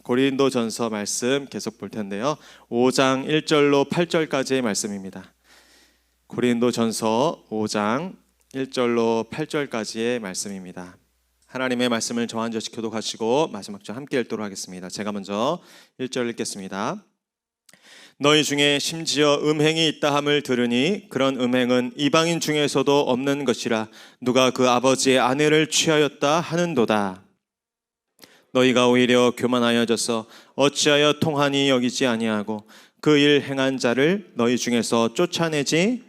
고린도전서 말씀 계속 볼 텐데요. 5장 1절로 8절까지의 말씀입니다. 고린도전서 5장 1절로 8절까지의 말씀입니다. 하나님의 말씀을 저 한 절씩 교독하시고 마지막 절 함께 읽도록 하겠습니다. 제가 먼저 1절 읽겠습니다. 너희 중에 심지어 음행이 있다 함을 들으니 그런 음행은 이방인 중에서도 없는 것이라 누가 그 아버지의 아내를 취하였다 하는도다. 너희가 오히려 교만하여져서 어찌하여 통하니 여기지 아니하고 그 일 행한 자를 너희 중에서 쫓아내지?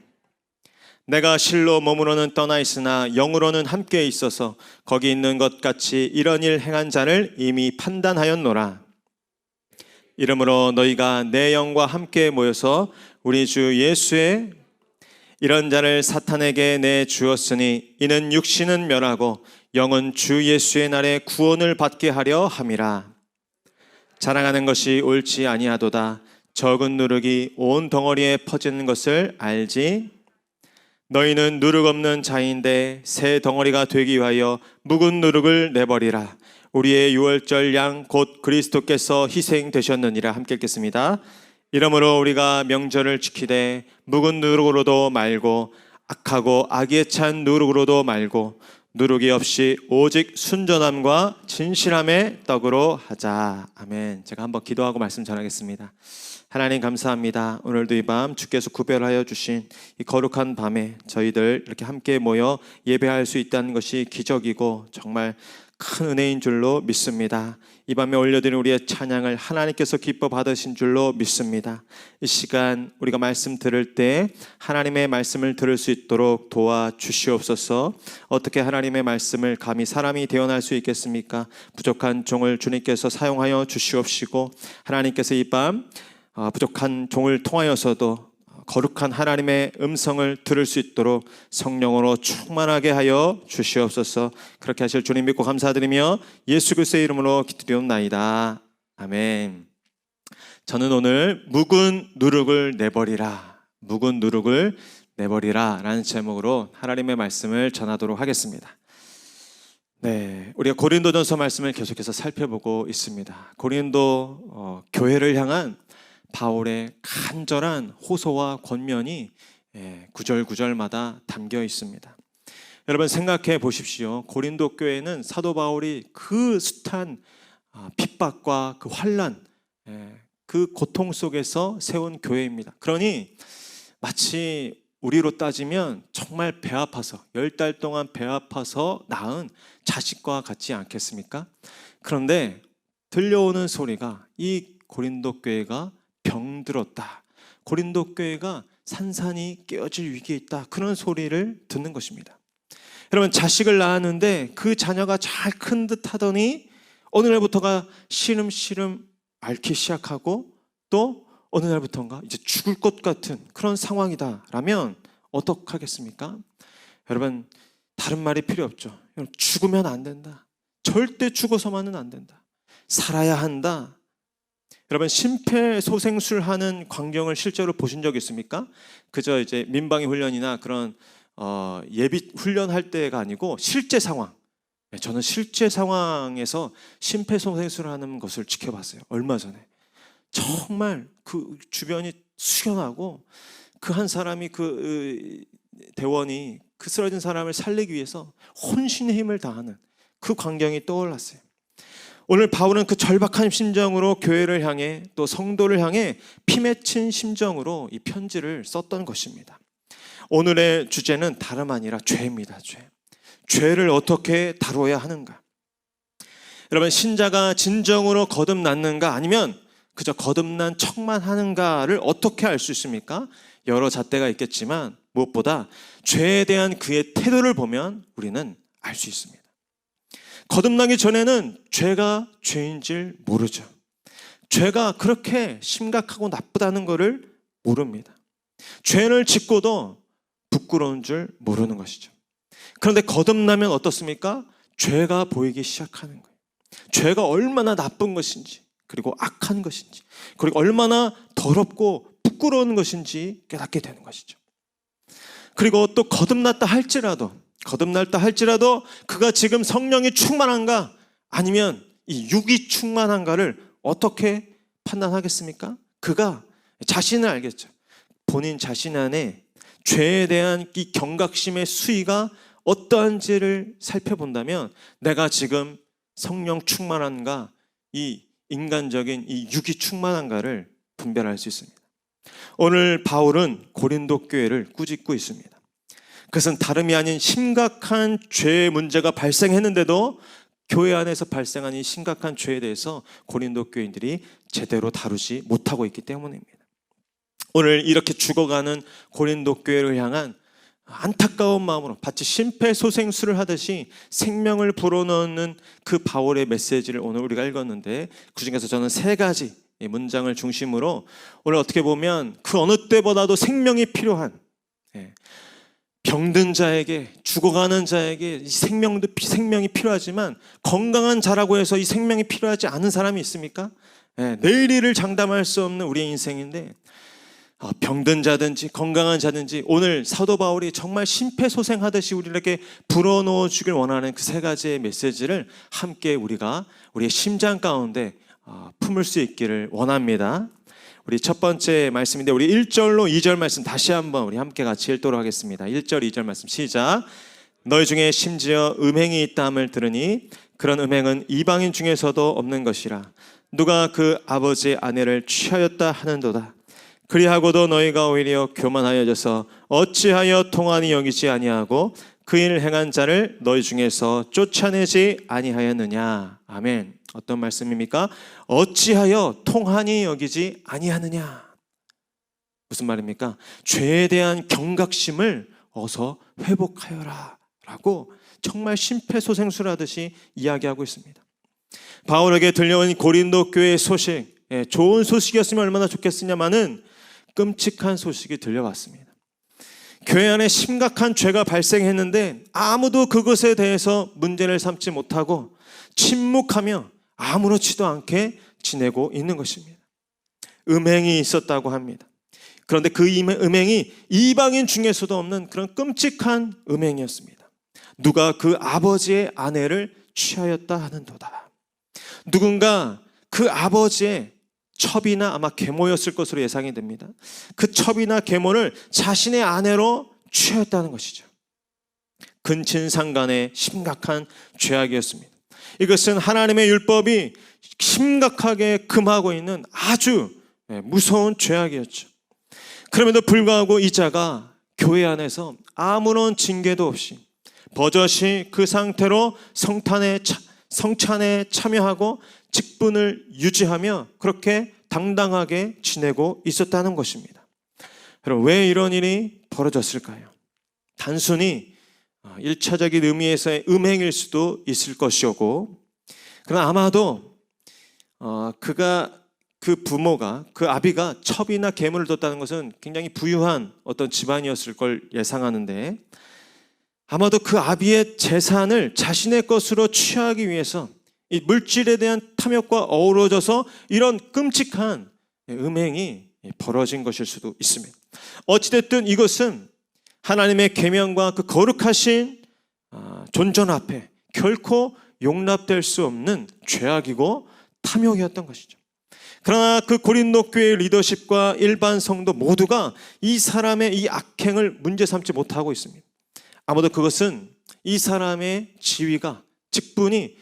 내가 실로 몸으로는 떠나 있으나 영으로는 함께 있어서 거기 있는 것 같이 이런 일 행한 자를 이미 판단하였노라. 이러므로 너희가 내 영과 함께 모여서 우리 주 예수의 이런 자를 사탄에게 내주었으니 이는 육신은 멸하고 영은 주 예수의 날에 구원을 받게 하려 함이라. 자랑하는 것이 옳지 아니하도다. 적은 누룩이 온 덩어리에 퍼지는 것을 알지? 너희는 누룩 없는 자인데 새 덩어리가 되기 위하여 묵은 누룩을 내버리라. 우리의 유월절 양 곧 그리스도께서 희생되셨느니라. 함께 읽겠습니다. 이러므로 우리가 명절을 지키되 묵은 누룩으로도 말고 악하고 악에 찬 누룩으로도 말고 누룩이 없이 오직 순전함과 진실함의 떡으로 하자. 아멘. 제가 한번 기도하고 말씀 전하겠습니다. 하나님 감사합니다. 오늘도 이 밤 주께서 구별하여 주신 이 거룩한 밤에 저희들 이렇게 함께 모여 예배할 수 있다는 것이 기적이고 정말 큰 은혜인 줄로 믿습니다. 이 밤에 올려드린 우리의 찬양을 하나님께서 기뻐 받으신 줄로 믿습니다. 이 시간 우리가 말씀 들을 때 하나님의 말씀을 들을 수 있도록 도와주시옵소서. 어떻게 하나님의 말씀을 감히 사람이 대언할 수 있겠습니까? 부족한 종을 주님께서 사용하여 주시옵시고 하나님께서 이 밤 부족한 종을 통하여서도 거룩한 하나님의 음성을 들을 수 있도록 성령으로 충만하게 하여 주시옵소서. 그렇게 하실 주님 믿고 감사드리며 예수 그리스도의 이름으로 기도드리옵나이다. 아멘. 저는 오늘 묵은 누룩을 내버리라, 묵은 누룩을 내버리라 라는 제목으로 하나님의 말씀을 전하도록 하겠습니다. 네, 우리가 고린도전서 말씀을 계속해서 살펴보고 있습니다. 고린도 교회를 향한 바울의 간절한 호소와 권면이 구절구절마다 담겨 있습니다. 여러분 생각해 보십시오. 고린도 교회는 사도 바울이 그 숱한 핍박과 그 환난, 그 고통 속에서 세운 교회입니다. 그러니 마치 우리로 따지면 정말 배 아파서 10달 동안 배 아파서 낳은 자식과 같지 않겠습니까? 그런데 들려오는 소리가 이 고린도 교회가 병들었다, 고린도 교회가 산산이 깨어질 위기에 있다, 그런 소리를 듣는 것입니다. 여러분 자식을 낳았는데 그 자녀가 잘 큰 듯 하더니 어느 날부터가 시름시름 앓기 시작하고 또 어느 날부터인가 이제 죽을 것 같은 그런 상황이다라면 어떡하겠습니까? 여러분 다른 말이 필요 없죠. 죽으면 안 된다, 절대 죽어서만은 안 된다, 살아야 한다. 여러분 심폐소생술하는 광경을 실제로 보신 적 있습니까? 그저 이제 민방위 훈련이나 그런 예비 훈련할 때가 아니고 실제 상황. 저는 실제 상황에서 심폐소생술하는 것을 지켜봤어요. 얼마 전에 정말 그 주변이 숙연하고 그 한 사람이 그 대원이 그 쓰러진 사람을 살리기 위해서 혼신의 힘을 다하는 그 광경이 떠올랐어요. 오늘 바울은 그 절박한 심정으로 교회를 향해 또 성도를 향해 피 맺힌 심정으로 이 편지를 썼던 것입니다. 오늘의 주제는 다름 아니라 죄입니다. 죄를 어떻게 다루어야 하는가? 여러분 신자가 진정으로 거듭났는가 아니면 그저 거듭난 척만 하는가를 어떻게 알 수 있습니까? 여러 잣대가 있겠지만 무엇보다 죄에 대한 그의 태도를 보면 우리는 알 수 있습니다. 거듭나기 전에는 죄가 죄인 줄 모르죠. 죄가 그렇게 심각하고 나쁘다는 것을 모릅니다. 죄를 짓고도 부끄러운 줄 모르는 것이죠. 그런데 거듭나면 어떻습니까? 죄가 보이기 시작하는 거예요. 죄가 얼마나 나쁜 것인지, 그리고 악한 것인지, 그리고 얼마나 더럽고 부끄러운 것인지 깨닫게 되는 것이죠. 그리고 또 거듭났다 할지라도 그가 지금 성령이 충만한가 아니면 이 육이 충만한가를 어떻게 판단하겠습니까? 그가 자신을 알겠죠. 본인 자신 안에 죄에 대한 이 경각심의 수위가 어떠한지를 살펴본다면 내가 지금 성령 충만한가, 이 인간적인 이 육이 충만한가를 분별할 수 있습니다. 오늘 바울은 고린도 교회를 꾸짖고 있습니다. 그것은 다름이 아닌 심각한 죄의 문제가 발생했는데도 교회 안에서 발생한 이 심각한 죄에 대해서 고린도 교인들이 제대로 다루지 못하고 있기 때문입니다. 오늘 이렇게 죽어가는 고린도 교회를 향한 안타까운 마음으로 마치 심폐소생술을 하듯이 생명을 불어넣는 그 바울의 메시지를 오늘 우리가 읽었는데, 그중에서 저는 세 가지 문장을 중심으로 오늘 어떻게 보면 그 어느 때보다도 생명이 필요한, 병든 자에게, 죽어가는 자에게 이 생명이 필요하지만 건강한 자라고 해서 이 생명이 필요하지 않은 사람이 있습니까? 내일을 장담할 수 없는 우리의 인생인데, 병든 자든지 건강한 자든지 오늘 사도 바울이 정말 심폐소생하듯이 우리에게 불어넣어 주길 원하는 그 세 가지의 메시지를 함께 우리가 우리의 심장 가운데 품을 수 있기를 원합니다. 우리 첫 번째 말씀인데, 우리 1절로 2절 말씀 다시 한번 우리 함께 같이 읽도록 하겠습니다. 1절 2절 말씀 시작. 너희 중에 심지어 음행이 있다함을 들으니 그런 음행은 이방인 중에서도 없는 것이라. 누가 그 아버지의 아내를 취하였다 하는도다. 그리하고도 너희가 오히려 교만하여져서 어찌하여 통한이 여기지 아니하고 그 일을 행한 자를 너희 중에서 쫓아내지 아니하였느냐. 아멘. 어떤 말씀입니까? 어찌하여 통한이 여기지 아니하느냐. 무슨 말입니까? 죄에 대한 경각심을 어서 회복하여라 라고 정말 심폐소생술하듯이 이야기하고 있습니다. 바울에게 들려온 고린도 교회의 소식, 좋은 소식이었으면 얼마나 좋겠으냐마는 끔찍한 소식이 들려왔습니다. 교회 안에 심각한 죄가 발생했는데 아무도 그것에 대해서 문제를 삼지 못하고 침묵하며 아무렇지도 않게 지내고 있는 것입니다. 음행이 있었다고 합니다. 그런데 그 음행이 이방인 중에서도 없는 그런 끔찍한 음행이었습니다. 누가 그 아버지의 아내를 취하였다 하는도다. 누군가 그 아버지의 첩이나 아마 계모였을 것으로 예상이 됩니다. 그 첩이나 계모를 자신의 아내로 취하였다는 것이죠. 근친상간의 심각한 죄악이었습니다. 이것은 하나님의 율법이 심각하게 금하고 있는 아주 무서운 죄악이었죠. 그럼에도 불구하고 이 자가 교회 안에서 아무런 징계도 없이 버젓이 그 상태로 성찬에 참여하고 직분을 유지하며 그렇게 당당하게 지내고 있었다는 것입니다. 여러분, 왜 이런 일이 벌어졌을까요? 단순히 1차적인 의미에서의 음행일 수도 있을 것이었고, 그러나 아마도 그 부모가, 그 아비가 첩이나 계물을 뒀다는 것은 굉장히 부유한 어떤 집안이었을 걸 예상하는데, 아마도 그 아비의 재산을 자신의 것으로 취하기 위해서 이 물질에 대한 탐욕과 어우러져서 이런 끔찍한 음행이 벌어진 것일 수도 있습니다. 어찌됐든 이것은 하나님의 계명과 그 거룩하신 존전 앞에 결코 용납될 수 없는 죄악이고 탐욕이었던 것이죠. 그러나 그 고린도 교회의 리더십과 일반 성도 모두가 이 사람의 이 악행을 문제 삼지 못하고 있습니다. 아마도 그것은 이 사람의 지위가, 직분이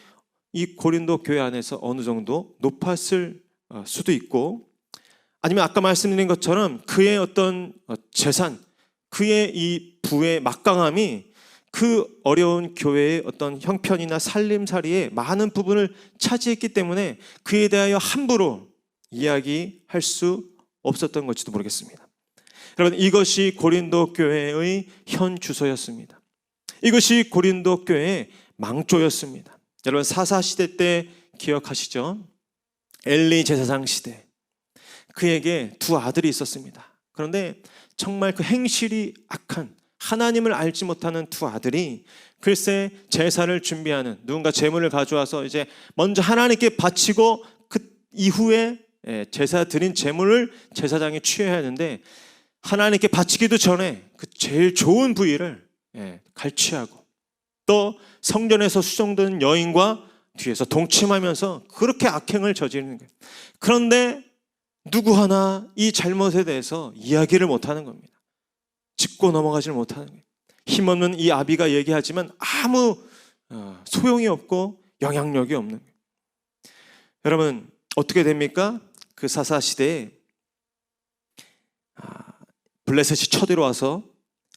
이 고린도 교회 안에서 어느 정도 높았을 수도 있고, 아니면 아까 말씀드린 것처럼 그의 어떤 재산, 그의 이 부의 막강함이 그 어려운 교회의 어떤 형편이나 살림살이의 많은 부분을 차지했기 때문에 그에 대하여 함부로 이야기할 수 없었던 것지도 모르겠습니다. 여러분, 이것이 고린도 교회의 현 주소였습니다. 이것이 고린도 교회의 망조였습니다. 여러분, 사사시대 때 기억하시죠? 엘리 제사장 시대, 그에게 두 아들이 있었습니다. 그런데 정말 그 행실이 악한, 하나님을 알지 못하는 두 아들이 글쎄 제사를 준비하는, 누군가 제물을 가져와서 이제 먼저 하나님께 바치고 그 이후에 제사 드린 제물을 제사장이 취해야 하는데, 하나님께 바치기도 전에 그 제일 좋은 부위를 갈취하고 또 성전에서 수종되는 여인과 뒤에서 동침하면서 그렇게 악행을 저지르는 거예요. 그런데 누구 하나 이 잘못에 대해서 이야기를 못하는 겁니다. 짚고 넘어가지를 못하는 거예요. 힘없는 이 아비가 얘기하지만 아무 소용이 없고 영향력이 없는 거예요. 여러분, 어떻게 됩니까? 그 사사시대에 블레셋이 쳐들어와서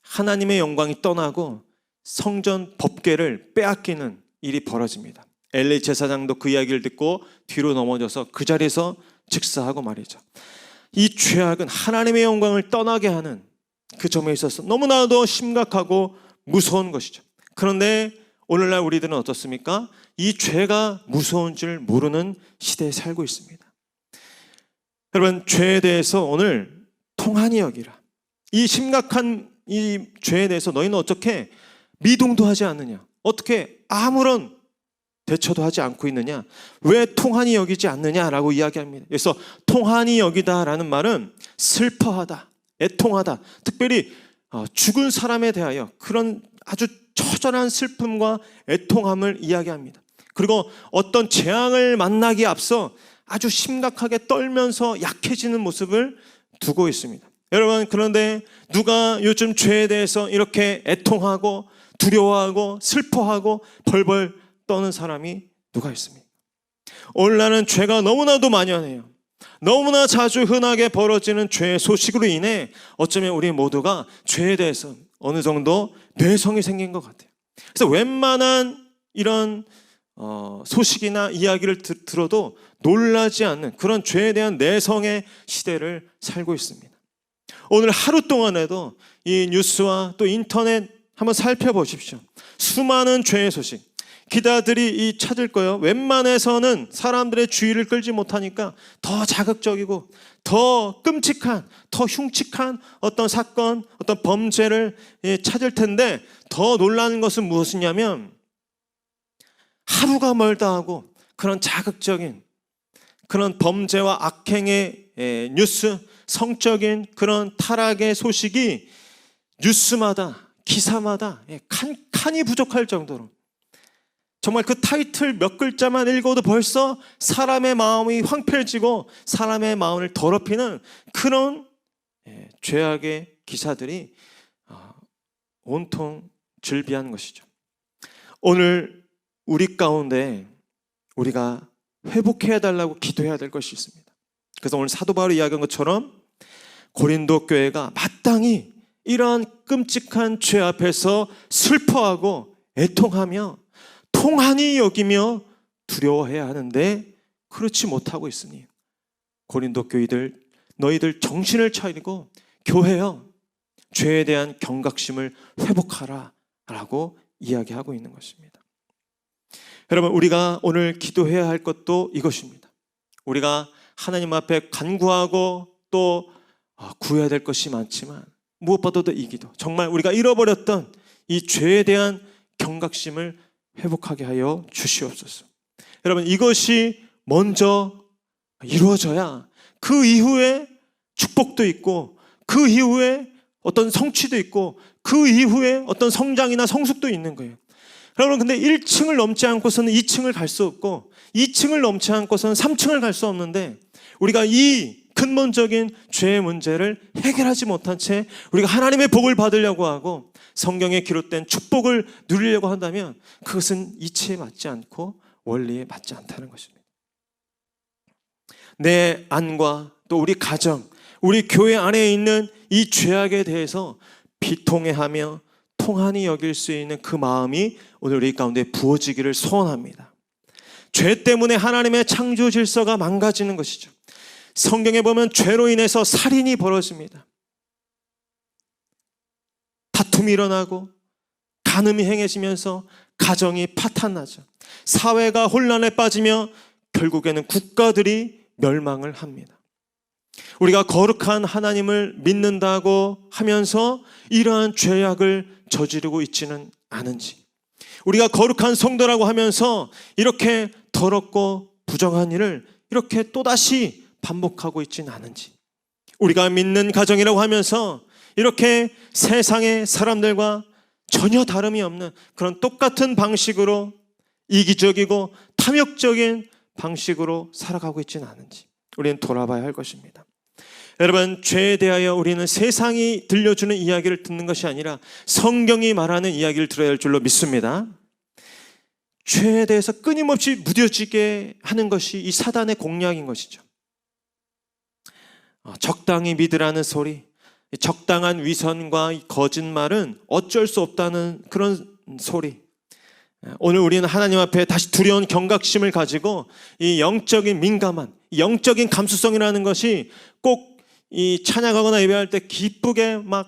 하나님의 영광이 떠나고 성전 법궤를 빼앗기는 일이 벌어집니다. 엘리 제사장도 그 이야기를 듣고 뒤로 넘어져서 그 자리에서 즉사하고 말이죠. 이 죄악은 하나님의 영광을 떠나게 하는 그 점에 있어서 너무나도 심각하고 무서운 것이죠. 그런데 오늘날 우리들은 어떻습니까? 이 죄가 무서운 줄 모르는 시대에 살고 있습니다. 여러분, 죄에 대해서 오늘 통한이 여기라. 이 심각한 이 죄에 대해서 너희는 어떻게 미동도 하지 않느냐? 어떻게 아무런 대처도 하지 않고 있느냐? 왜 통한이 여기지 않느냐라고 이야기합니다. 그래서 통한이 여기다라는 말은 슬퍼하다, 애통하다, 특별히 죽은 사람에 대하여 그런 아주 처절한 슬픔과 애통함을 이야기합니다. 그리고 어떤 재앙을 만나기에 앞서 아주 심각하게 떨면서 약해지는 모습을 두고 있습니다. 여러분, 그런데 누가 요즘 죄에 대해서 이렇게 애통하고 두려워하고 슬퍼하고 벌벌 떠는 사람이 누가 있습니까? 오늘날은 죄가 너무나도 만연해요. 너무나 자주 흔하게 벌어지는 죄의 소식으로 인해 어쩌면 우리 모두가 죄에 대해서 어느 정도 뇌성이 생긴 것 같아요. 그래서 웬만한 이런 소식이나 이야기를 들어도 놀라지 않는 그런 죄에 대한 내성의 시대를 살고 있습니다. 오늘 하루 동안에도 이 뉴스와 또 인터넷 한번 살펴보십시오. 수많은 죄의 소식. 기자들이 찾을 거예요. 웬만해서는 사람들의 주의를 끌지 못하니까 더 자극적이고 더 끔찍한, 더 흉측한 어떤 사건, 어떤 범죄를 찾을 텐데 더 놀라는 것은 무엇이냐면 하루가 멀다 하고 그런 자극적인 그런 범죄와 악행의 뉴스, 성적인 그런 타락의 소식이 뉴스마다, 기사마다 칸이 부족할 정도로 정말 그 타이틀 몇 글자만 읽어도 벌써 사람의 마음이 황폐해지고 사람의 마음을 더럽히는 그런 죄악의 기사들이 온통 즐비한 것이죠. 오늘 우리 가운데 우리가 회복해야 달라고 기도해야 될 것이 있습니다. 그래서 오늘 사도 바울이 이야기한 것처럼 고린도 교회가 마땅히 이러한 끔찍한 죄 앞에서 슬퍼하고 애통하며 통한이 여기며 두려워해야 하는데 그렇지 못하고 있으니 고린도 교회들 너희들 정신을 차리고 교회여 죄에 대한 경각심을 회복하라 라고 이야기하고 있는 것입니다. 여러분, 우리가 오늘 기도해야 할 것도 이것입니다. 우리가 하나님 앞에 간구하고 또 구해야 될 것이 많지만 무엇보다도 이 기도, 정말 우리가 잃어버렸던 이 죄에 대한 경각심을 회복하게 하여 주시옵소서. 여러분, 이것이 먼저 이루어져야 그 이후에 축복도 있고 그 이후에 어떤 성취도 있고 그 이후에 어떤 성장이나 성숙도 있는 거예요. 여러분, 근데 1층을 넘지 않고서는 2층을 갈 수 없고 2층을 넘지 않고서는 3층을 갈 수 없는데 우리가 이 근본적인 죄의 문제를 해결하지 못한 채 우리가 하나님의 복을 받으려고 하고 성경에 기록된 축복을 누리려고 한다면 그것은 이치에 맞지 않고 원리에 맞지 않다는 것입니다. 내 안과 또 우리 가정, 우리 교회 안에 있는 이 죄악에 대해서 비통해하며 통한이 여길 수 있는 그 마음이 오늘 우리 가운데 부어지기를 소원합니다. 죄 때문에 하나님의 창조 질서가 망가지는 것이죠. 성경에 보면 죄로 인해서 살인이 벌어집니다. 다툼이 일어나고 간음이 행해지면서 가정이 파탄나죠. 사회가 혼란에 빠지며 결국에는 국가들이 멸망을 합니다. 우리가 거룩한 하나님을 믿는다고 하면서 이러한 죄악을 저지르고 있지는 않은지, 우리가 거룩한 성도라고 하면서 이렇게 더럽고 부정한 일을 이렇게 또다시 반복하고 있지는 않은지, 우리가 믿는 가정이라고 하면서 이렇게 세상의 사람들과 전혀 다름이 없는 그런 똑같은 방식으로 이기적이고 탐욕적인 방식으로 살아가고 있지는 않은지 우리는 돌아봐야 할 것입니다. 여러분, 죄에 대하여 우리는 세상이 들려주는 이야기를 듣는 것이 아니라 성경이 말하는 이야기를 들어야 할 줄로 믿습니다. 죄에 대해서 끊임없이 무뎌지게 하는 것이 이 사단의 공략인 것이죠. 적당히 믿으라는 소리, 적당한 위선과 거짓말은 어쩔 수 없다는 그런 소리. 오늘 우리는 하나님 앞에 다시 두려운 경각심을 가지고 이 영적인 민감한, 영적인 감수성이라는 것이 꼭 이 찬양하거나 예배할 때 기쁘게 막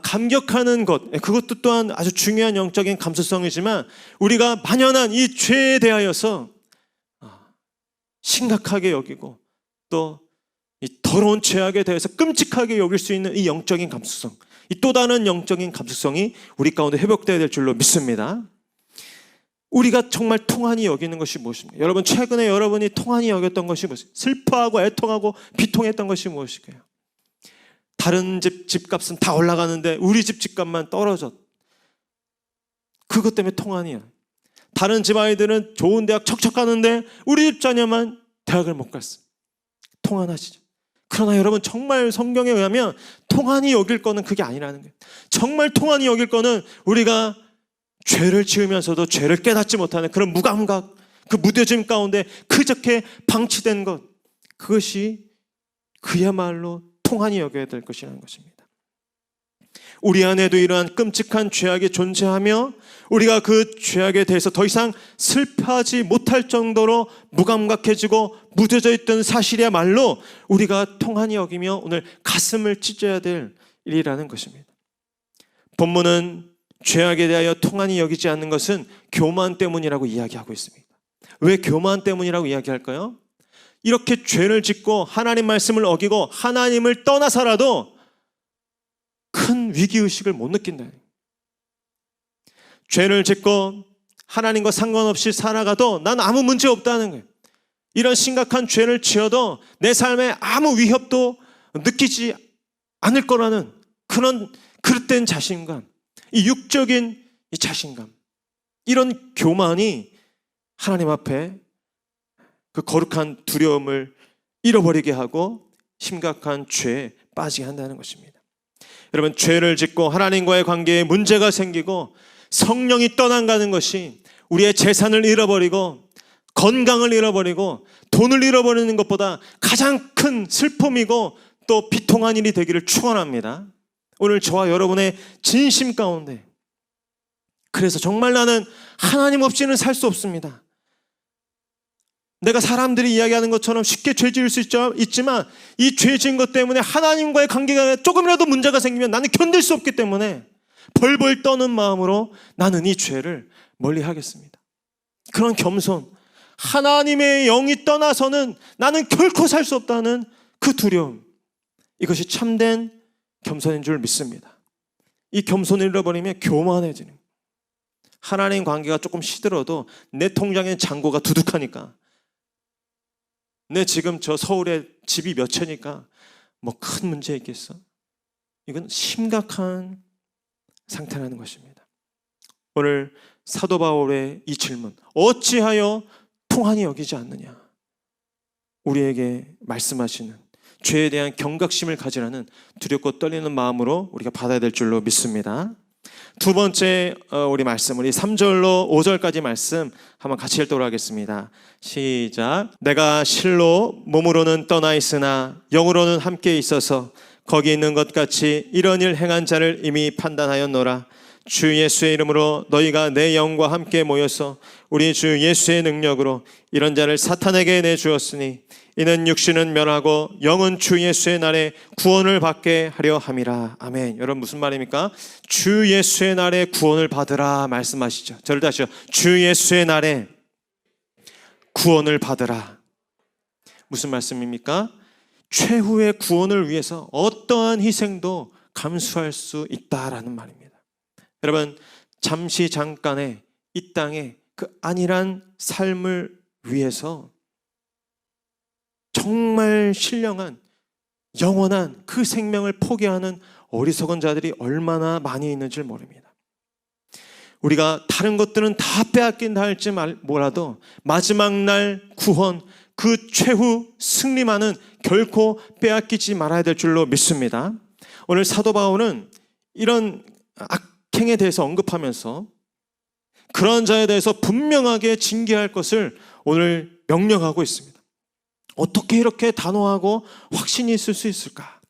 감격하는 것, 그것도 또한 아주 중요한 영적인 감수성이지만 우리가 만연한 이 죄에 대하여서 심각하게 여기고 또 이 더러운 죄악에 대해서 끔찍하게 여길 수 있는 이 영적인 감수성, 이 또 다른 영적인 감수성이 우리 가운데 회복되어야 될 줄로 믿습니다. 우리가 정말 통한이 여기는 것이 무엇입니까? 여러분, 최근에 여러분이 통한이 여겼던 것이 무엇입니까? 슬퍼하고 애통하고 비통했던 것이 무엇일까요? 다른 집 집값은 다 올라가는데 우리 집 집값만 떨어졌. 그것 때문에 통한이야. 다른 집 아이들은 좋은 대학 척척 가는데 우리 집 자녀만 대학을 못 갔어. 통한하시죠. 그러나 여러분, 정말 성경에 의하면 통한이 여길 거는 그게 아니라는 거예요. 정말 통한이 여길 거는 우리가 죄를 지으면서도 죄를 깨닫지 못하는 그런 무감각, 그 무뎌짐 가운데 그저께 방치된 것, 그것이 그야말로 통한이 여겨야 될 것이라는 것입니다. 우리 안에도 이러한 끔찍한 죄악이 존재하며 우리가 그 죄악에 대해서 더 이상 슬퍼하지 못할 정도로 무감각해지고 무뎌져 있던 사실이야말로 우리가 통한이 여기며 오늘 가슴을 찢어야 될 일이라는 것입니다. 본문은 죄악에 대하여 통한이 여기지 않는 것은 교만 때문이라고 이야기하고 있습니다. 왜 교만 때문이라고 이야기할까요? 이렇게 죄를 짓고 하나님 말씀을 어기고 하나님을 떠나서라도 큰 위기의식을 못 느낀다. 죄를 짓고 하나님과 상관없이 살아가도 난 아무 문제 없다는 거예요. 이런 심각한 죄를 지어도 내 삶에 아무 위협도 느끼지 않을 거라는 그런 그릇된 자신감, 이 육적인 이 자신감, 이런 교만이 하나님 앞에 그 거룩한 두려움을 잃어버리게 하고 심각한 죄에 빠지게 한다는 것입니다. 여러분, 죄를 짓고 하나님과의 관계에 문제가 생기고 성령이 떠나가는 것이 우리의 재산을 잃어버리고 건강을 잃어버리고 돈을 잃어버리는 것보다 가장 큰 슬픔이고 또 비통한 일이 되기를 축원합니다. 오늘 저와 여러분의 진심 가운데, 그래서 정말 나는 하나님 없이는 살 수 없습니다. 내가 사람들이 이야기하는 것처럼 쉽게 죄 지을 수 있지만 이 죄 지은 것 때문에 하나님과의 관계가 조금이라도 문제가 생기면 나는 견딜 수 없기 때문에 벌벌 떠는 마음으로 나는 이 죄를 멀리 하겠습니다. 그런 겸손, 하나님의 영이 떠나서는 나는 결코 살 수 없다는 그 두려움, 이것이 참된 겸손인 줄 믿습니다. 이 겸손을 잃어버리면 교만해지는, 하나님 관계가 조금 시들어도 내 통장에 잔고가 두둑하니까, 내 지금 저 서울에 집이 몇 채니까 뭐 큰 문제 있겠어? 이건 심각한 상태라는 것입니다. 오늘 사도 바울의 이 질문, 어찌하여 통한이 여기지 않느냐, 우리에게 말씀하시는 죄에 대한 경각심을 가지라는 두렵고 떨리는 마음으로 우리가 받아야 될 줄로 믿습니다. 두 번째 우리 말씀, 우리 3절로 5절까지 말씀 한번 같이 읽도록 하겠습니다. 시작. 내가 실로 몸으로는 떠나 있으나 영으로는 함께 있어서 거기 있는 것 같이 이런 일 행한 자를 이미 판단하였노라. 주 예수의 이름으로 너희가 내 영과 함께 모여서 우리 주 예수의 능력으로 이런 자를 사탄에게 내주었으니 이는 육신은 멸하고 영은 주 예수의 날에 구원을 받게 하려 함이라. 아멘. 여러분, 무슨 말입니까? 주 예수의 날에 구원을 받으라 말씀하시죠. 저를 다시요. 주 예수의 날에 구원을 받으라. 무슨 말씀입니까? 최후의 구원을 위해서 어떠한 희생도 감수할 수 있다라는 말입니다. 여러분, 잠시 잠깐의 이 땅에 그 안일한 삶을 위해서 정말 신령한 영원한 그 생명을 포기하는 어리석은 자들이 얼마나 많이 있는지 모릅니다. 우리가 다른 것들은 다 빼앗긴다 할지 몰라도 마지막 날 구원, 그 최후 승리만은 결코 빼앗기지 말아야 될 줄로 믿습니다. 오늘 사도 바울은 이런 악행에 대해서 언급하면서 그런 자에 대해서 분명하게 징계할 것을 오늘 명령하고 있습니다. 어떻게 이렇게 단호하고 확신이 있을 수 있을까?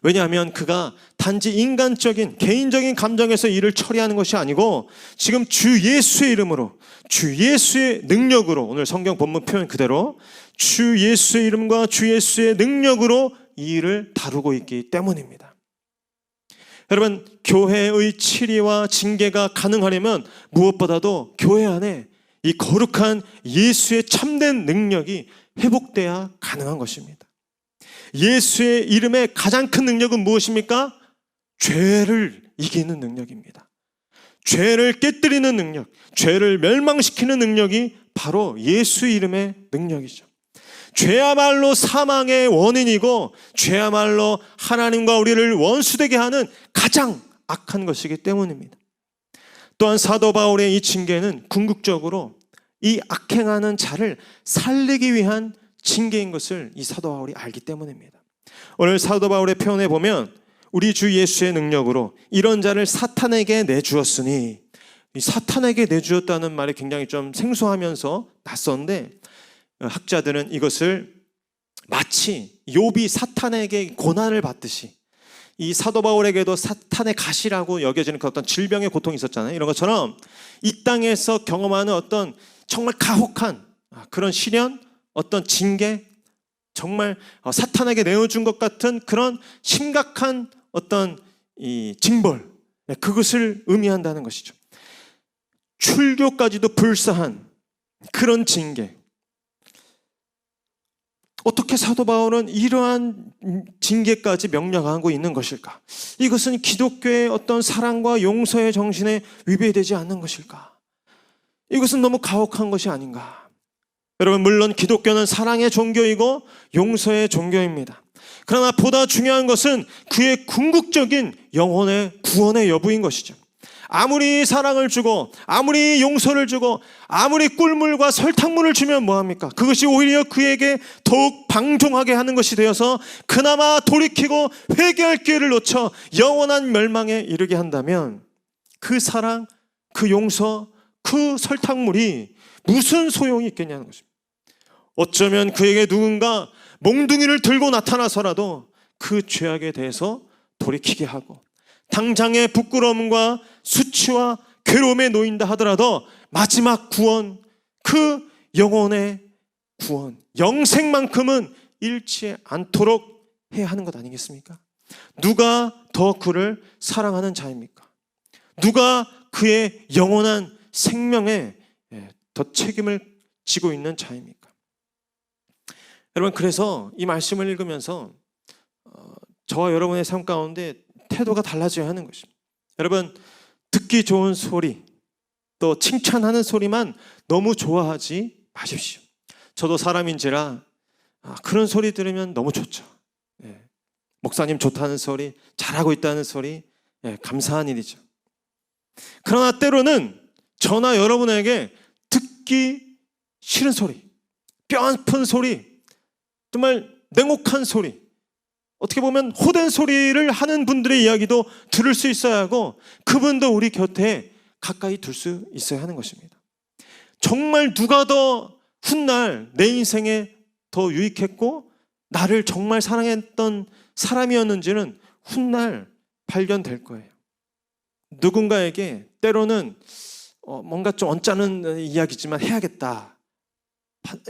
왜냐하면 그가 단지 인간적인 개인적인 감정에서 일을 처리하는 것이 아니고 지금 주 예수의 이름으로, 주 예수의 능력으로, 오늘 성경 본문 표현 그대로 주 예수의 이름과 주 예수의 능력으로 이 일을 다루고 있기 때문입니다. 여러분, 교회의 치리와 징계가 가능하려면 무엇보다도 교회 안에 이 거룩한 예수의 참된 능력이 회복돼야 가능한 것입니다. 예수의 이름의 가장 큰 능력은 무엇입니까? 죄를 이기는 능력입니다. 죄를 깨뜨리는 능력, 죄를 멸망시키는 능력이 바로 예수 이름의 능력이죠. 죄야말로 사망의 원인이고 죄야말로 하나님과 우리를 원수되게 하는 가장 악한 것이기 때문입니다. 또한 사도 바울의 이 징계는 궁극적으로 이 악행하는 자를 살리기 위한 징계인 것을 이 사도 바울이 알기 때문입니다. 오늘 사도 바울의 표현에 보면 우리 주 예수의 능력으로 이런 자를 사탄에게 내주었으니, 이 사탄에게 내주었다는 말이 굉장히 좀 생소하면서 낯선데 학자들은 이것을 마치 욥이 사탄에게 고난을 받듯이 이 사도 바울에게도 사탄의 가시라고 여겨지는 그 어떤 질병의 고통이 있었잖아요. 이런 것처럼 이 땅에서 경험하는 어떤 정말 가혹한 그런 시련, 어떤 징계, 정말 사탄에게 내어준 것 같은 그런 심각한 어떤 이 징벌, 그것을 의미한다는 것이죠. 출교까지도 불사한 그런 징계. 어떻게 사도 바울은 이러한 징계까지 명령하고 있는 것일까? 이것은 기독교의 어떤 사랑과 용서의 정신에 위배되지 않는 것일까? 이것은 너무 가혹한 것이 아닌가? 여러분, 물론 기독교는 사랑의 종교이고 용서의 종교입니다. 그러나 보다 중요한 것은 그의 궁극적인 영혼의 구원의 여부인 것이죠. 아무리 사랑을 주고 아무리 용서를 주고 아무리 꿀물과 설탕물을 주면 뭐합니까? 그것이 오히려 그에게 더욱 방종하게 하는 것이 되어서 그나마 돌이키고 회개할 기회를 놓쳐 영원한 멸망에 이르게 한다면 그 사랑, 그 용서, 그 설탕물이 무슨 소용이 있겠냐는 것입니다. 어쩌면 그에게 누군가 몽둥이를 들고 나타나서라도 그 죄악에 대해서 돌이키게 하고 당장의 부끄러움과 수치와 괴로움에 놓인다 하더라도 마지막 구원, 그 영혼의 구원, 영생만큼은 잃지 않도록 해야 하는 것 아니겠습니까? 누가 더 그를 사랑하는 자입니까? 누가 그의 영원한 생명에 더 책임을 지고 있는 자입니까? 여러분, 그래서 이 말씀을 읽으면서 저와 여러분의 삶 가운데 태도가 달라져야 하는 것입니다. 여러분, 듣기 좋은 소리, 또 칭찬하는 소리만 너무 좋아하지 마십시오. 저도 사람인지라 그런 소리 들으면 너무 좋죠. 목사님 좋다는 소리, 잘하고 있다는 소리, 감사한 일이죠. 그러나 때로는 저나 여러분에게 듣기 싫은 소리, 뼈 아픈 소리, 정말 냉혹한 소리, 어떻게 보면 호된 소리를 하는 분들의 이야기도 들을 수 있어야 하고 그분도 우리 곁에 가까이 둘 수 있어야 하는 것입니다. 정말 누가 더 훗날 내 인생에 더 유익했고 나를 정말 사랑했던 사람이었는지는 훗날 발견될 거예요. 누군가에게 때로는 뭔가 좀 언짢은 이야기지만 해야겠다,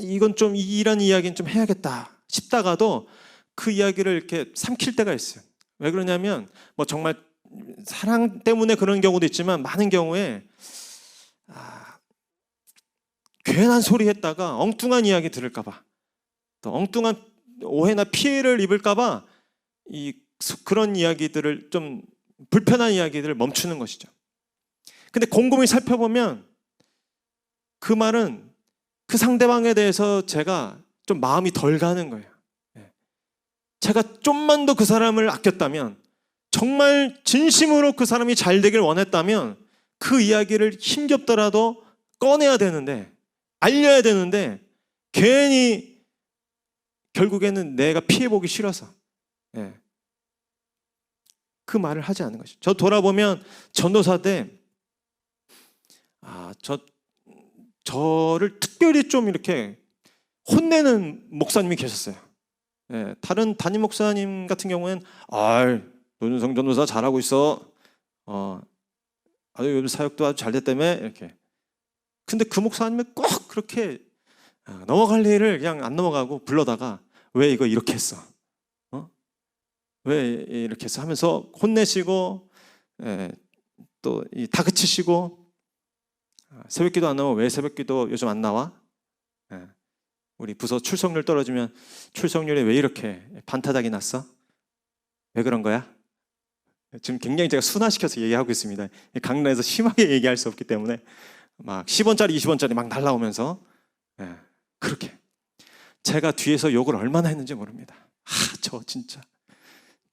이건 좀 이런 이야기는 좀 해야겠다 싶다가도 그 이야기를 이렇게 삼킬 때가 있어요. 왜 그러냐면 뭐 정말 사랑 때문에 그런 경우도 있지만 많은 경우에 괜한 소리 했다가 엉뚱한 이야기 들을까 봐, 또 엉뚱한 오해나 피해를 입을까 봐 그런 이야기들을, 좀 불편한 이야기들을 멈추는 것이죠. 근데 곰곰이 살펴보면 그 말은 그 상대방에 대해서 제가 좀 마음이 덜 가는 거예요. 제가 좀만 더 그 사람을 아꼈다면, 정말 진심으로 그 사람이 잘 되길 원했다면 그 이야기를 힘겹더라도 꺼내야 되는데, 알려야 되는데 괜히 결국에는 내가 피해보기 싫어서 그 말을 하지 않는 것이죠. 저 돌아보면 전도사 때 저를 특별히 좀 이렇게 혼내는 목사님이 계셨어요. 다른 담임 목사님 같은 경우에는 노준성 전도사 잘하고 있어. 아주 요즘 사역도 아주 잘 됐다며 이렇게. 근데 그 목사님은 꼭 그렇게 넘어갈 일을 그냥 안 넘어가고 불러다가 왜 이거 이렇게 했어? 왜 이렇게 했어? 하면서 혼내시고 또 다그치시고 새벽기도 안 나와. 왜 새벽기도 요즘 안 나와? 우리 부서 출석률 떨어지면 출석률이 왜 이렇게 반타작이 났어? 왜 그런 거야? 지금 굉장히 제가 순화시켜서 얘기하고 있습니다. 강단에서 심하게 얘기할 수 없기 때문에 막 10원짜리 20원짜리 막 날라오면서 그렇게 제가 뒤에서 욕을 얼마나 했는지 모릅니다. 저 진짜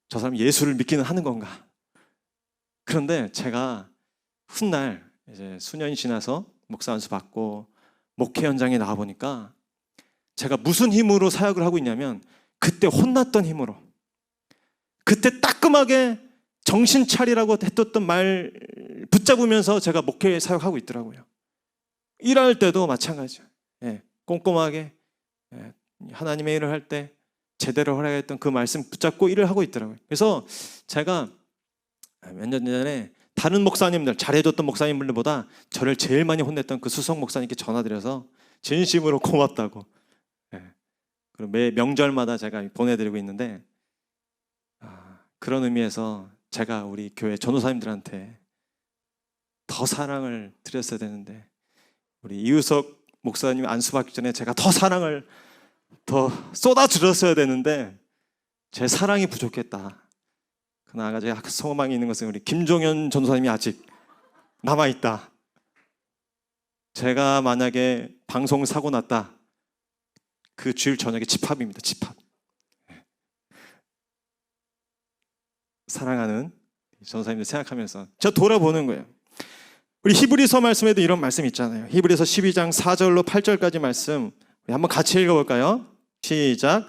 저 사람 예수를 믿기는 하는 건가? 그런데 제가 훗날 이제 수년이 지나서 목사 안수 받고 목회 현장에 나와 보니까 제가 무슨 힘으로 사역을 하고 있냐면 그때 혼났던 힘으로, 그때 따끔하게 정신 차리라고 했던 말 붙잡으면서 제가 목회 사역하고 있더라고요. 일할 때도 마찬가지예요. 꼼꼼하게 하나님의 일을 할 때 제대로 허락했던 그 말씀 붙잡고 일을 하고 있더라고요. 그래서 제가 몇 년 전에 다른 목사님들, 잘해줬던 목사님들보다 저를 제일 많이 혼냈던 그 수석 목사님께 전화드려서 진심으로 고맙다고, 그리고 매 명절마다 제가 보내드리고 있는데, 그런 의미에서 제가 우리 교회 전도사님들한테 더 사랑을 드렸어야 되는데, 우리 이우석 목사님 안수받기 전에 제가 더 사랑을 더 쏟아주었어야 되는데 제 사랑이 부족했다. 그나마 제가 소망이 있는 것은 우리 김종현 전도사님이 아직 남아있다. 제가 만약에 방송 사고 났다, 그 주일 저녁에 집합입니다. 집합. 사랑하는 전도사님들 생각하면서 저 돌아보는 거예요. 우리 히브리서 말씀에도 이런 말씀 있잖아요. 히브리서 12장 4절로 8절까지 말씀 우리 한번 같이 읽어볼까요? 시작.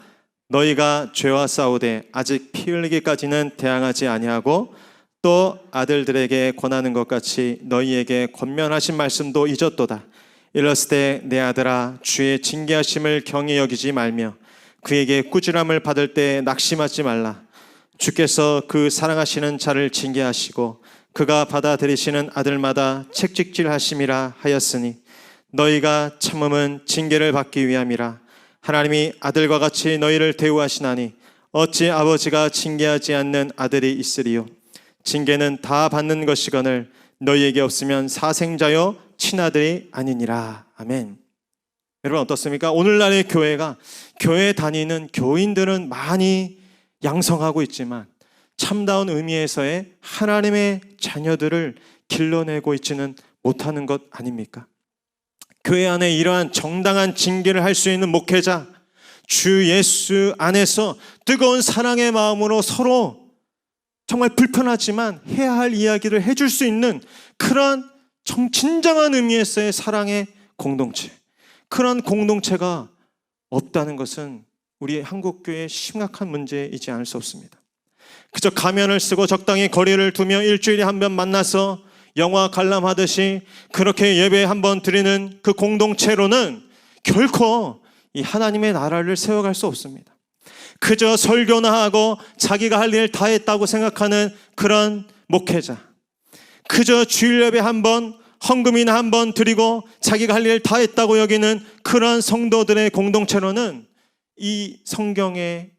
너희가 죄와 싸우되 아직 피 흘리기까지는 대항하지 아니하고 또 아들들에게 권하는 것 같이 너희에게 권면하신 말씀도 잊었도다. 이르시되 내 아들아 주의 징계하심을 경히 여기지 말며 그에게 꾸지람을 받을 때 낙심하지 말라. 주께서 그 사랑하시는 자를 징계하시고 그가 받아들이시는 아들마다 책찍질하심이라 하였으니 너희가 참음은 징계를 받기 위함이라. 하나님이 아들과 같이 너희를 대우하시나니 어찌 아버지가 징계하지 않는 아들이 있으리요. 징계는 다 받는 것이거늘 너희에게 없으면 사생자요 친아들이 아니니라. 아멘. 여러분 어떻습니까? 오늘날의 교회가, 교회 다니는 교인들은 많이 양성하고 있지만 참다운 의미에서의 하나님의 자녀들을 길러내고 있지는 못하는 것 아닙니까? 교회 안에 이러한 정당한 징계를 할 수 있는 목회자, 주 예수 안에서 뜨거운 사랑의 마음으로 서로 정말 불편하지만 해야 할 이야기를 해줄 수 있는 그런 진정한 의미에서의 사랑의 공동체, 그런 공동체가 없다는 것은 우리 한국교회의 심각한 문제이지 않을 수 없습니다. 그저 가면을 쓰고 적당히 거리를 두며 일주일에 한 번 만나서 영화 관람하듯이 그렇게 예배 한 번 드리는 그 공동체로는 결코 이 하나님의 나라를 세워갈 수 없습니다. 그저 설교나 하고 자기가 할 일 다 했다고 생각하는 그런 목회자, 그저 주일 예배 한 번, 헌금이나 한 번 드리고 자기가 할 일 다 했다고 여기는 그런 성도들의 공동체로는 이 성경의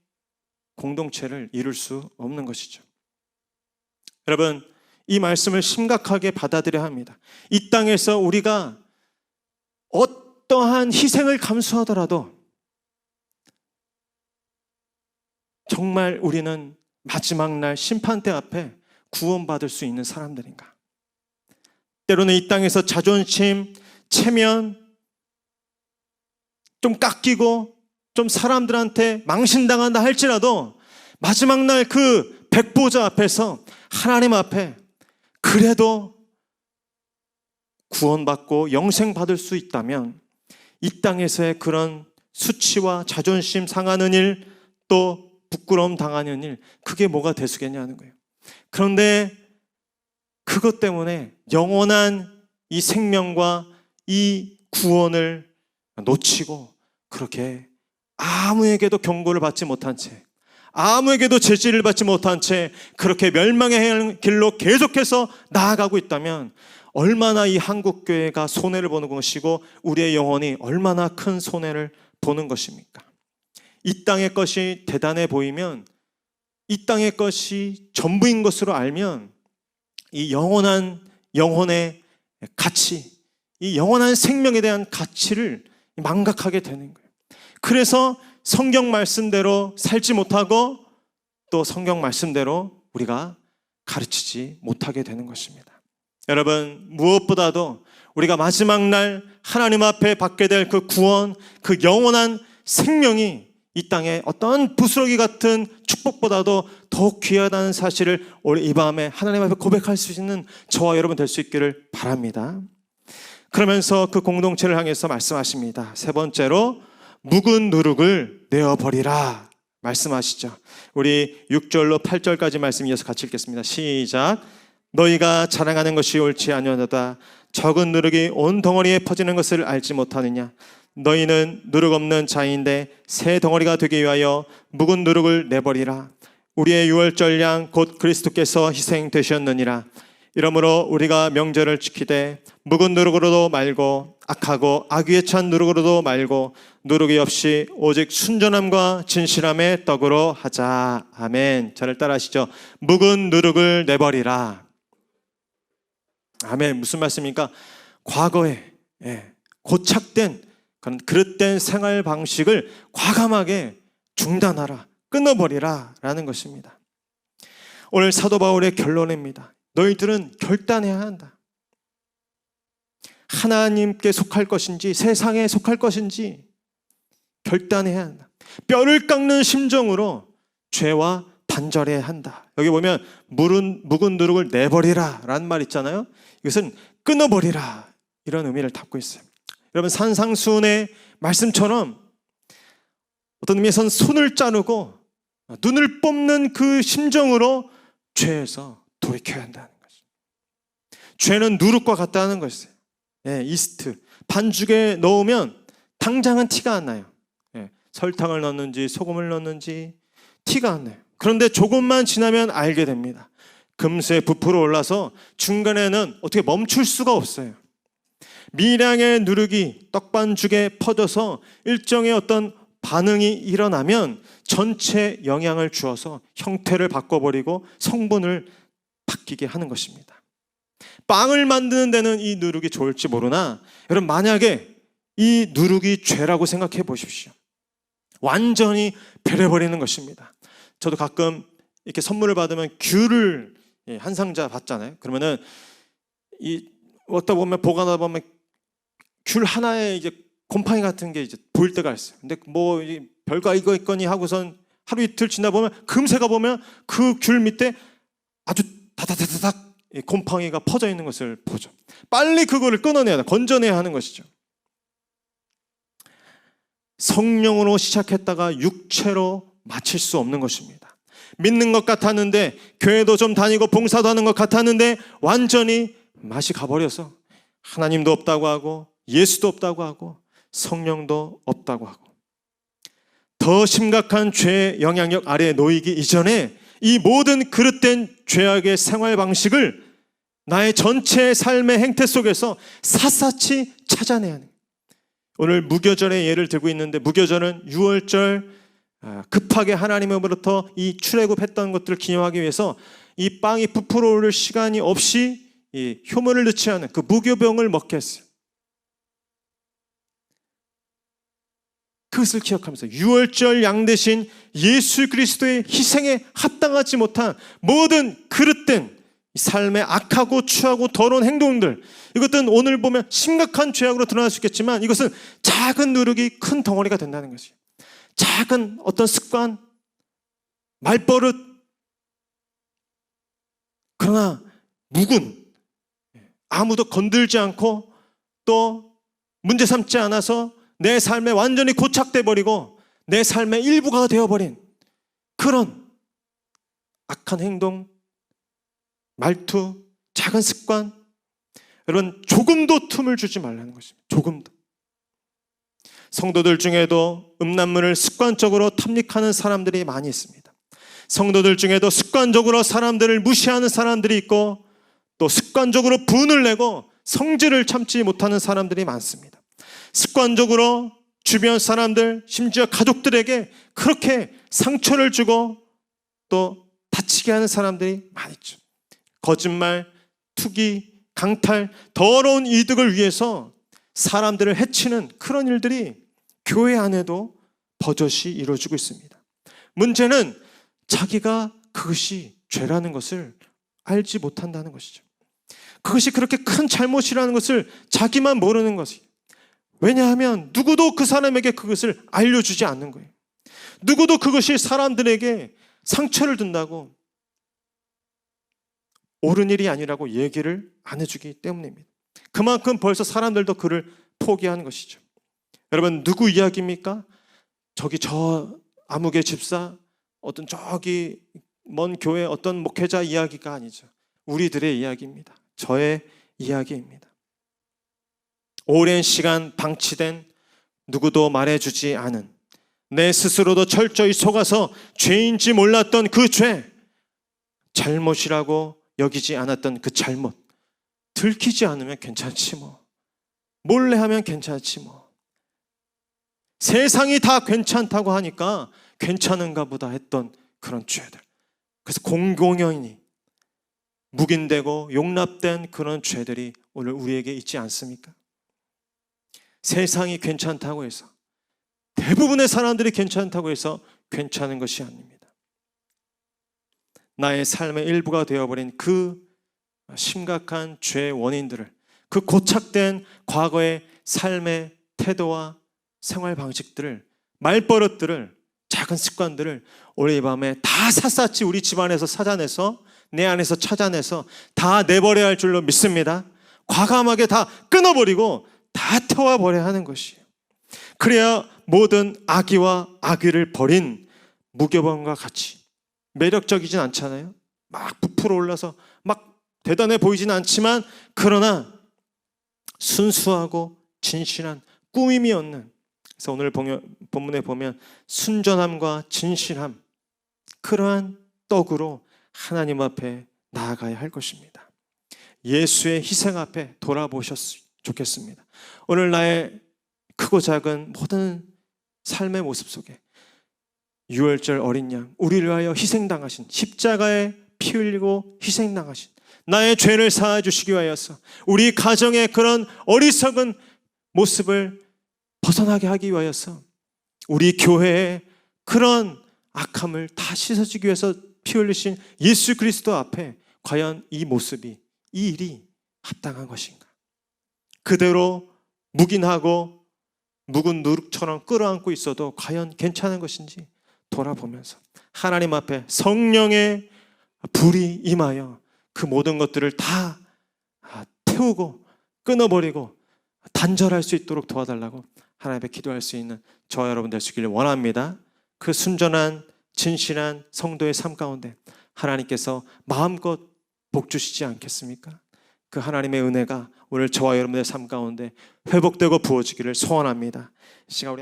공동체를 이룰 수 없는 것이죠. 여러분, 이 말씀을 심각하게 받아들여야 합니다. 이 땅에서 우리가 어떠한 희생을 감수하더라도 정말 우리는 마지막 날 심판대 앞에 구원받을 수 있는 사람들인가? 때로는 이 땅에서 자존심, 체면, 좀 깎이고 좀 사람들한테 망신당한다 할지라도 마지막 날 그 백보자 앞에서 하나님 앞에 그래도 구원받고 영생 받을 수 있다면 이 땅에서의 그런 수치와 자존심 상하는 일, 또 부끄러움 당하는 일, 그게 뭐가 대수겠냐는 거예요. 그런데 그것 때문에 영원한 이 생명과 이 구원을 놓치고 그렇게 아무에게도 경고를 받지 못한 채, 아무에게도 제지를 받지 못한 채 그렇게 멸망의 길로 계속해서 나아가고 있다면 얼마나 이 한국교회가 손해를 보는 것이고 우리의 영혼이 얼마나 큰 손해를 보는 것입니까? 이 땅의 것이 대단해 보이면, 이 땅의 것이 전부인 것으로 알면 이 영원한 영혼의 가치, 이 영원한 생명에 대한 가치를 망각하게 되는 거예요. 그래서 성경 말씀대로 살지 못하고 또 성경 말씀대로 우리가 가르치지 못하게 되는 것입니다. 여러분, 무엇보다도 우리가 마지막 날 하나님 앞에 받게 될 그 구원, 그 영원한 생명이 이 땅에 어떤 부스러기 같은 축복보다도 더욱 귀하다는 사실을 오늘 이 밤에 하나님 앞에 고백할 수 있는 저와 여러분 될 수 있기를 바랍니다. 그러면서 그 공동체를 향해서 말씀하십니다. 세 번째로 묵은 누룩을 내어버리라 말씀하시죠. 우리 6절로 8절까지 말씀 이어서 같이 읽겠습니다. 시작. 너희가 자랑하는 것이 옳지 아니하도다. 적은 누룩이 온 덩어리에 퍼지는 것을 알지 못하느냐. 너희는 누룩 없는 자인데 새 덩어리가 되기 위하여 묵은 누룩을 내버리라. 우리의 유월절 양 곧 그리스도께서 희생되셨느니라. 이러므로 우리가 명절을 지키되 묵은 누룩으로도 말고 악하고 악위에 찬 누룩으로도 말고 누룩이 없이 오직 순전함과 진실함의 떡으로 하자. 아멘. 저를 따라하시죠. 묵은 누룩을 내버리라. 아멘. 무슨 말씀입니까? 과거에 고착된 그런 그릇된 생활 방식을 과감하게 중단하라, 끊어버리라 라는 것입니다. 오늘 사도 바울의 결론입니다. 너희들은 결단해야 한다. 하나님께 속할 것인지 세상에 속할 것인지 결단해야 한다. 뼈를 깎는 심정으로 죄와 단절해야 한다. 여기 보면 묵은 누룩을 내버리라 라는 말 있잖아요. 이것은 끊어버리라 이런 의미를 담고 있어요. 여러분, 산상수훈의 말씀처럼 어떤 의미에서는 손을 자르고 눈을 뽑는 그 심정으로 죄에서 돌이켜야 한다는 것이죠. 죄는 누룩과 같다는 것이에요. 이스트, 반죽에 넣으면 당장은 티가 안 나요. 설탕을 넣는지 소금을 넣는지 티가 안 나요. 그런데 조금만 지나면 알게 됩니다. 금세 부풀어 올라서 중간에는 어떻게 멈출 수가 없어요. 미량의 누룩이 떡반죽에 퍼져서 일정의 어떤 반응이 일어나면 전체 영향을 주어서 형태를 바꿔버리고 성분을 바뀌게 하는 것입니다. 빵을 만드는 데는 이 누룩이 좋을지 모르나 여러분, 만약에 이 누룩이 죄라고 생각해 보십시오. 완전히 배려버리는 것입니다. 저도 가끔 이렇게 선물을 받으면 귤을 한 상자 받잖아요. 그러면은 어디다 보면 보관하다 보면 귤 하나에 이제 곰팡이 같은 게 이제 보일 때가 있어요. 근데 뭐 별거 이거 있거니 하고선 하루 이틀 지나 보면 금세 가 보면 그 귤 밑에 아주 다다다닥 곰팡이가 퍼져 있는 것을 보죠. 빨리 그거를 끊어내야 돼, 건져내야 하는 것이죠. 성령으로 시작했다가 육체로 마칠 수 없는 것입니다. 믿는 것 같았는데, 교회도 좀 다니고 봉사도 하는 것 같았는데 완전히 맛이 가버려서 하나님도 없다고 하고 예수도 없다고 하고 성령도 없다고 하고, 더 심각한 죄의 영향력 아래에 놓이기 이전에 이 모든 그릇된 죄악의 생활 방식을 나의 전체 삶의 행태 속에서 샅샅이 찾아내야 해요. 오늘 무교절의 예를 들고 있는데, 무교절은 유월절 급하게 하나님으로부터 이 출애굽했던 것들을 기념하기 위해서 이 빵이 부풀어 오를 시간이 없이 이 효문을 넣지 않은 그 무교병을 먹게 했어요. 그것을 기억하면서 유월절 양 대신 예수 그리스도의 희생에 합당하지 못한 모든 그릇된 삶의 악하고 추하고 더러운 행동들, 이것들은 오늘 보면 심각한 죄악으로 드러날 수 있겠지만 이것은 작은 누룩이 큰 덩어리가 된다는 것이에요. 작은 어떤 습관, 말버릇, 그러나 묵은 아무도 건들지 않고 또 문제 삼지 않아서 내 삶에 완전히 고착돼 버리고 내 삶의 일부가 되어버린 그런 악한 행동, 말투, 작은 습관, 여러분 조금도 틈을 주지 말라는 것입니다. 조금도. 성도들 중에도 음란물을 습관적으로 탐닉하는 사람들이 많이 있습니다. 성도들 중에도 습관적으로 사람들을 무시하는 사람들이 있고 또 습관적으로 분을 내고 성질을 참지 못하는 사람들이 많습니다. 습관적으로 주변 사람들, 심지어 가족들에게 그렇게 상처를 주고 또 다치게 하는 사람들이 많이 있죠. 거짓말, 투기, 강탈, 더러운 이득을 위해서 사람들을 해치는 그런 일들이 교회 안에도 버젓이 이루어지고 있습니다. 문제는 자기가 그것이 죄라는 것을 알지 못한다는 것이죠. 그것이 그렇게 큰 잘못이라는 것을 자기만 모르는 것이에요. 왜냐하면 누구도 그 사람에게 그것을 알려주지 않는 거예요. 누구도 그것이 사람들에게 상처를 준다고 옳은 일이 아니라고 얘기를 안 해주기 때문입니다. 그만큼 벌써 사람들도 그를 포기하는 것이죠. 여러분 누구 이야기입니까? 저기 저 아무개 집사, 어떤 저기 먼 교회 어떤 목회자 이야기가 아니죠. 우리들의 이야기입니다. 저의 이야기입니다. 오랜 시간 방치된 누구도 말해주지 않은 내 스스로도 철저히 속아서 죄인지 몰랐던 그 죄, 잘못이라고 여기지 않았던 그 잘못, 들키지 않으면 괜찮지 뭐, 몰래 하면 괜찮지 뭐, 세상이 다 괜찮다고 하니까 괜찮은가 보다 했던 그런 죄들, 그래서 공공연히 묵인되고 용납된 그런 죄들이 오늘 우리에게 있지 않습니까? 세상이 괜찮다고 해서, 대부분의 사람들이 괜찮다고 해서 괜찮은 것이 아닙니다. 나의 삶의 일부가 되어버린 그 심각한 죄의 원인들을, 그 고착된 과거의 삶의 태도와 생활 방식들을, 말버릇들을, 작은 습관들을 오늘 이 밤에 다 샅샅이 우리 집안에서 찾아내서, 내 안에서 찾아내서 다 내버려야 할 줄로 믿습니다. 과감하게 다 끊어버리고 다 태워버려야 하는 것이에요. 그래야 모든 악의와 악의를 버린 무교범과 같이, 매력적이진 않잖아요. 막 부풀어 올라서 막 대단해 보이진 않지만, 그러나 순수하고 진실한, 꾸밈이 없는, 그래서 오늘 본문에 보면 순전함과 진실함, 그러한 떡으로 하나님 앞에 나아가야 할 것입니다. 예수의 희생 앞에 돌아보셨으면 좋겠습니다. 오늘 나의 크고 작은 모든 삶의 모습 속에 유월절 어린 양, 우리를 위하여 희생당하신, 십자가에 피 흘리고 희생당하신 나의 죄를 사하여 주시기 위하여서 우리 가정의 그런 어리석은 모습을 벗어나게 하기 위하여서 우리 교회의 그런 악함을 다 씻어주기 위해서 피 흘리신 예수 그리스도 앞에 과연 이 모습이, 이 일이 합당한 것인가? 그대로 묵인하고 묵은 누룩처럼 끌어안고 있어도 과연 괜찮은 것인지 돌아보면서 하나님 앞에 성령의 불이 임하여 그 모든 것들을 다 태우고 끊어버리고 단절할 수 있도록 도와달라고 하나님 앞에 기도할 수 있는 저와 여러분 되시기를 원합니다. 그 순전한 진실한 성도의 삶 가운데 하나님께서 마음껏 복 주시지 않겠습니까? 그 하나님의 은혜가 오늘 저와 여러분의 삶 가운데 회복되고 부어지기를 소원합니다. 이 시간 우리